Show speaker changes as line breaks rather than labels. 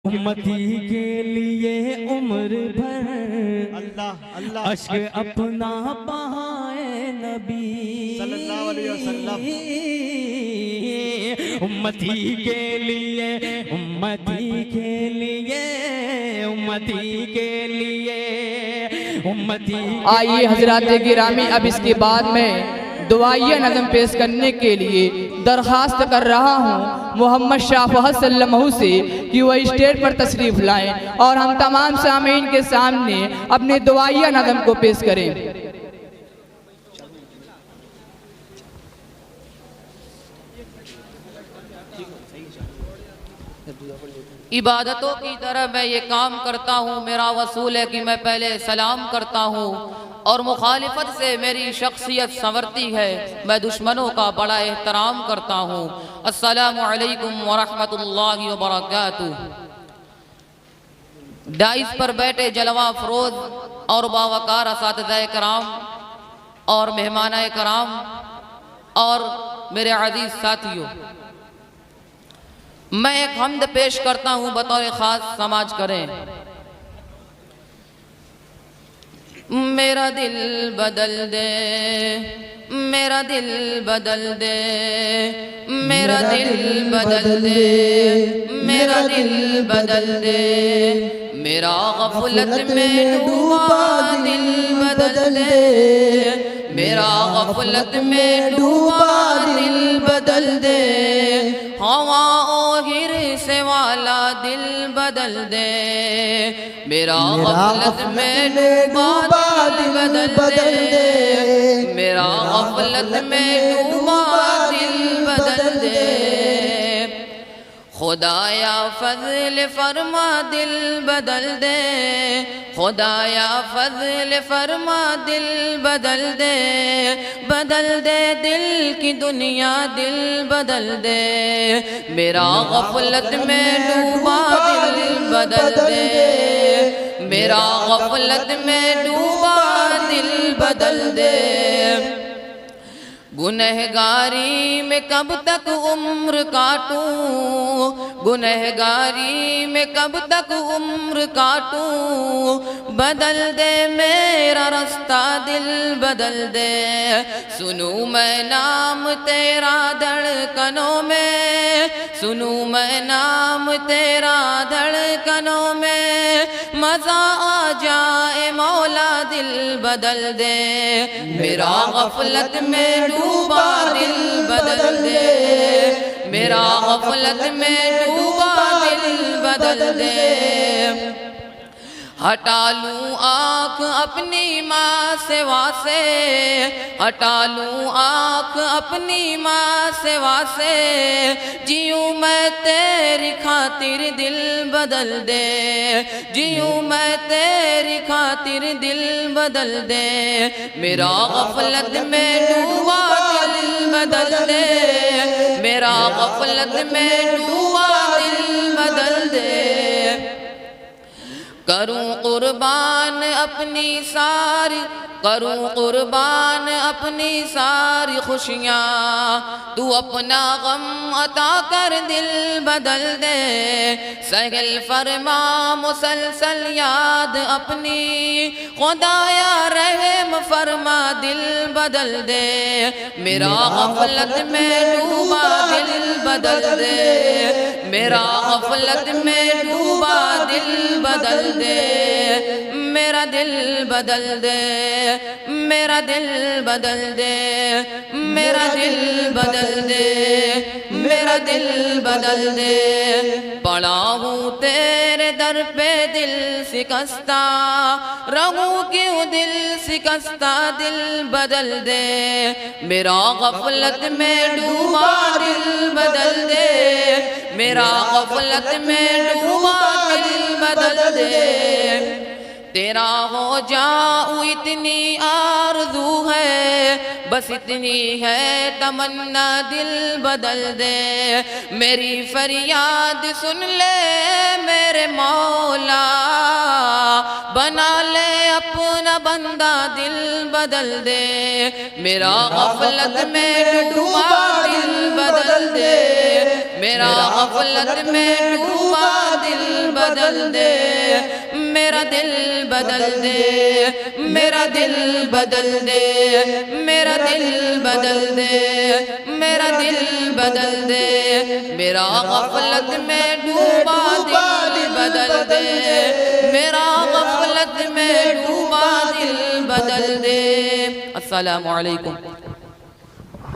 उम्मती के लिए उम्र भर
अल्लाह अल्लाह
अश्क अपना बहाए नबी
सल्लल्लाहु अलैहि वसल्लम।
उम्मती के लिए उम्मती के लिए उम्मती के लिए उम्मती।
आइए हजरात गिरामी, अब इसके बाद में दुआइया नज़म पेश करने के लिए दरख्वास्त कर रहा हूँ मोहम्मद शाह फहद सल्लल्लाहु से कि वह स्टेज पर तशरीफ़ लाएं और हम तमाम सामीन के सामने अपने दुआइया नज़म को पेश करें।
इबादतों की तरह मैं ये काम करता हूँ, मेरा वसूल है कि मैं पहले सलाम करता हूँ और मुखालिफत से मेरी शख्सियत संवरती है, मैं दुश्मनों का बड़ा एहतराम करता हूँ। अस्सलामु अलैकुम वरहमतुल्लाहि वबरकातुहू। डाइस पर बैठे जलवा फरोज और बावकार असातिज़ाए कराम और मेहमानाए कराम और मेरे अजीज साथियों, मैं एक हम्द पेश करता हूँ बतौर खास, समाज करें। मेरा दिल बदल दे, मेरा दिल बदल दे, मेरा दिल बदल दे, मेरा दिल बदल दे, मेरा गफलत में डूबा दिल बदल दे, मेरा गफलत में डूबा दिल बदल दे, हवाओं हिर्स वाला दिल बदल दे, मेरा गफलत में डूबा दिल बदल दे, मेरा गफलत में डूबा दिल बदल दे, खुदाया फज़ल फरमा दिल बदल दे, खुदाया फज़ल फरमा दिल बदल दे, बदल दे दिल की दुनिया दिल बदल दे, मेरा गफलत में डूबा दिल बदल दे, मेरा गफलत में डूबा दिल बदल दे। गुनहगारी में कब तक उम्र काटूं, गुनहगारी में कब तक उम्र काटूं, बदल दे मेरा रास्ता दिल बदल दे, सुनूं मैं नाम तेरा धड़कनों में, सुनूं मैं नाम तेरा धड़कनों में, मजा आ जाए मौला दिल बदल दे, मेरा गफलत में डूबा दिल बदल दे, मेरा गफलत में डूबा दिल बदल दे। हटा लूँ आँख अपनी माँ से वासे, हटा लूँ आँख अपनी माँ से वासे, जीऊँ मैं तेरी खातिर दिल बदल दे, जीऊँ मैं तेरी खातिर दिल बदल दे, मेरा गफलत में डूबा दिल बदल दे, मेरा गफलत में डूबा दिल बदल दे। करूं कुर्बान अपनी सारी, करूं कुर्बान अपनी सारी खुशियाँ, तू अपना गम अता कर दिल बदल दे, सहल फरमा मुसलसल याद अपनी, खुदाया रहम फरमा दिल बदल दे, मेरा गफलत में डूबा दिल बदल दे, मेरा गफलत में डूबा दिल बदल दे, मेरा दिल बदल दे, मेरा दिल बदल दे, मेरा दिल बदल दे, मेरा दिल बदल दे। पड़ा हूँ तेरे दर पे दिल शिकस्ता, रहूं क्यों दिल शिकस्ता दिल बदल दे, मेरा गफलत में डूबा दिल बदल दे, मेरा गफलत में डूबा दिल बदल दे। तेरा हो जाऊं इतनी आरज़ू है, बस इतनी है तमन्ना दिल बदल दे, मेरी फरियाद सुन ले मेरे मौला, बना ले अपना बंदा दिल बदल दे, मेरा गफलत में डूबा दिल बदल दे, मेरा गफलत में डूबा दिल बदल दे, मेरा दिल बदल दे, मेरा दिल बदल दे, मेरा दिल बदल दे, मेरा दिल बदल दे, मेरा गफलत में डूबा दिल बदल दे, मेरा गफलत में डूबा दिल बदल दे। अस्सलामु अलैकुम।